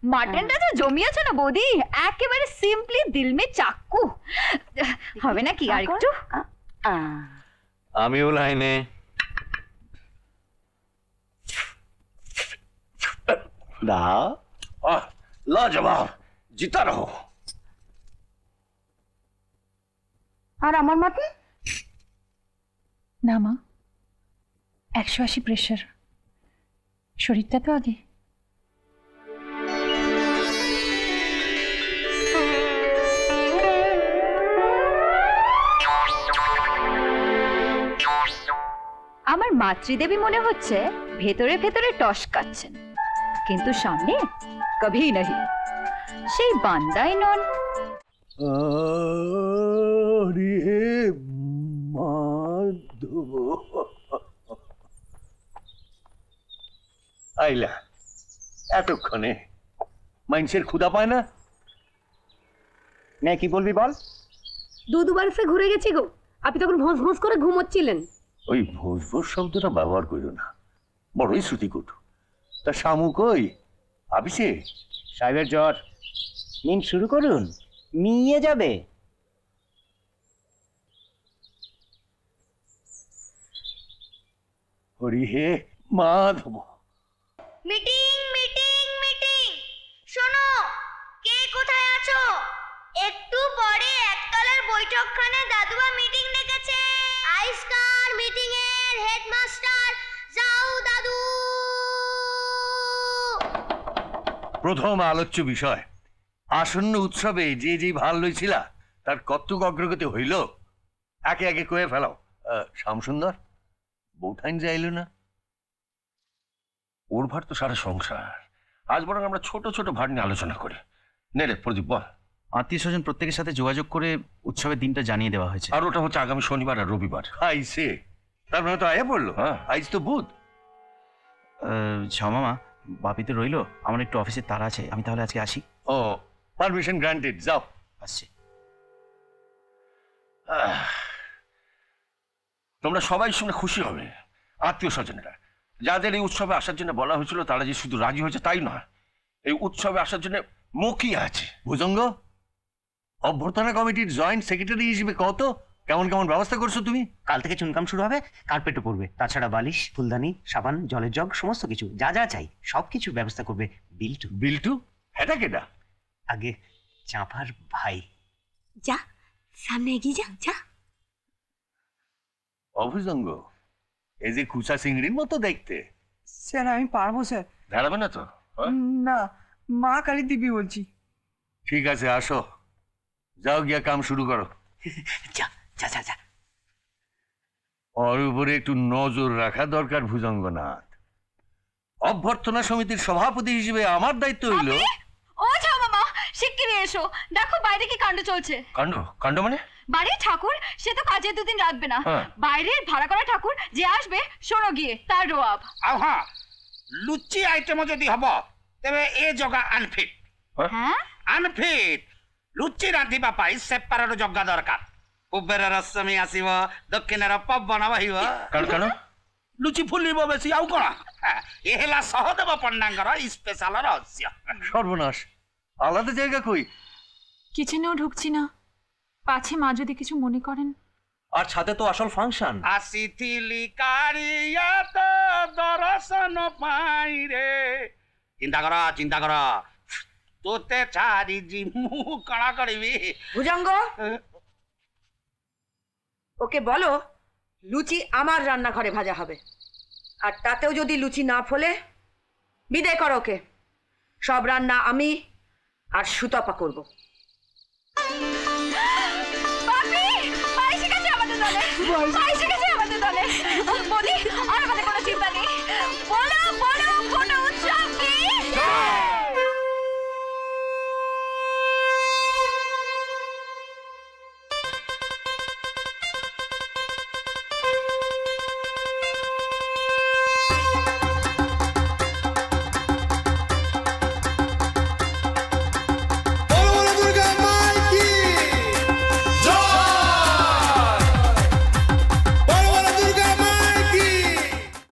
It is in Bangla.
মাটনটা তো জমিয়েছো না বৌদি, একেবারে সিম্পলি দিল মে চাক্কু। হবে না কি আর একটু? আমিও লাইনে। লাজবাব, জিতা রহো। আর আমার মাটন? না মা, 180 প্রেশার, শরীরটা তো আগে। আমার মাতৃদেবী মনে হচ্ছে ভেতরে ভেতরে টস কাচ্ছেন, কিন্তু সামনে কভি নাহি। সেই বান্দাই নন। আইলা এতক্ষণে, মানুষের ক্ষুধা পায় না? নে কি বলবি বল। দুবার সে ঘুরে গেছি গো, আপনি তখন ভোঁস ভোঁস করে ঘুমোচ্ছিলেন। ওই ভোজ ভোজ শব্দটা ব্যবহার করিও না, বড়ই শ্রুতিকট। তা শামু কই? আপিসে? সাহেবের জ্বর, নিন শুরু করুন, মিয়ে যাবে। হরি হে মাধব। মিটিং মিটিং মিটিং, শোনো কে কোথায় আছো? একটু পরে একতলার বৈঠকখানে দাদুবা মিটিং ডেকেছে। আইসকার মিটিং এর হেডমাস্টার যাও দাদু। প্রথম আলোচ্য বিষয়, আসন্ন উৎসবে যে যে ভার লইছিলা তার কতটুক অগ্রগতি হইল একে একে কয়ে ফেলাও। শ্যামসুন্দর বৌঠাইন যাইল না? ওর ভার তো সারা সংসার। আজ বরং আমরা ছোট ছোট ভার নিয়ে আলোচনা করি। নে রে প্রদীপ বল। আত্মীয় স্বজন প্রত্যেকের সাথে যোগাযোগ করে উৎসবের দিনটা জানিয়ে দেওয়া হয়েছে। আর ওটা হচ্ছে আগামী শনিবার আর রবিবার। আইসে তার মানে তো আয়া পড়লো। হ্যাঁ, আইজ তো বুধ। মামা, বাপি তো রইলো, আমার একটু অফিসের তাড়া আছে, আমি তাহলে আজকে আসি। ও, পারমিশন গ্রান্টেড, যাও। আসছি। তোমরা সবাই শুনে খুশি হবে। আত্মীয় স্বজনেরা যাদের এই উৎসবে আসার জন্য বলা হয়েছিল তারা যে শুধু রাজি হয়েছে তাই নয়, এই উৎসবে আসার জন্য মুখিয়ে আছে। ভুজঙ্গ, অভ্যর্থনা কমিটির জয়েন্ট সেক্রেটারি হিসেবে কত কেমন কেমন ব্যবস্থা করছো তুমি? কাল থেকে চুনকাম শুরু হবে, কার্পেটও পড়বে, তাছাড়া বালিশ, ফুলদানি, সাবান, জলের জগ, সমস্ত কিছু যা যা চাই সব কিছুর ব্যবস্থা করবে বিল্টু। বিল্টু? এটা কেডা? আগে চাঁপার ভাই। যা সামনে এগিয়ে যা। যা। অভুজঙ্গ, এই যে কুচা চিংড়ির মতো দেখতে। স্যার আমি পারবো স্যার। দাঁড়াবে না তো? না, মা কালী দিবি বলছি। ঠিক আছে, আসো, যাও গিয়া কাম শুরু করো। যা যা যা যা। ওর উপরে একটু নজর রাখা দরকার ভুজঙ্গনাথ। অভ্যর্থনা সমিতির সভাপতি হিসেবে আমার দায়িত্ব হইল। ও যাও মামা, শিগগিরই এসো, দেখো বাইরে কি কাণ্ড চলছে। কাণ্ড? কাণ্ড মানে? বাড়ির ঠাকুর সে তো কাজে দুদিন রাখবে না। বাইরের ভাড়া করা ঠাকুর যে আসবে শোনো গিয়ে তার রোয়াব। হ্যাঁ, লুচি আইটেম যদি হব তেবে এ জগা আনফিট। হ্যাঁ, আনফিট। লুচি রাঁধিবা পাই সেপারেট জগা দরকার। পূবের রশ্মি আসিব, দক্ষিণের পবন বহিব। কেন? লুচি ফুলিব বেশি, আউ কোন? এ হেলা সহদেব পণ্ডাঙ্গর স্পেশাল রহস্য। সর্বনাশ, আলাদা জায়গা কই? কিচেনেও ঢুকছি না, পাছে মা যদি কিছু মনে করেন। আর ছাদে তো আসল ফাংশন। আসিথিলি কারিয়াত দর্শন পাই রে। চিন্তা কর তোতে ছাড়ি জিমু কড়া করিবি। ভুজঙ্গ, ওকে বলো লুচি আমার রান্নাঘরে ভাজা হবে, আর তাতেও যদি লুচি না ফোলে বিদায় করো ওকে। সব রান্না আমি আর সুতপা করব। বৌদি, আর আমাদের কোনো চিন্তা নেই। বলো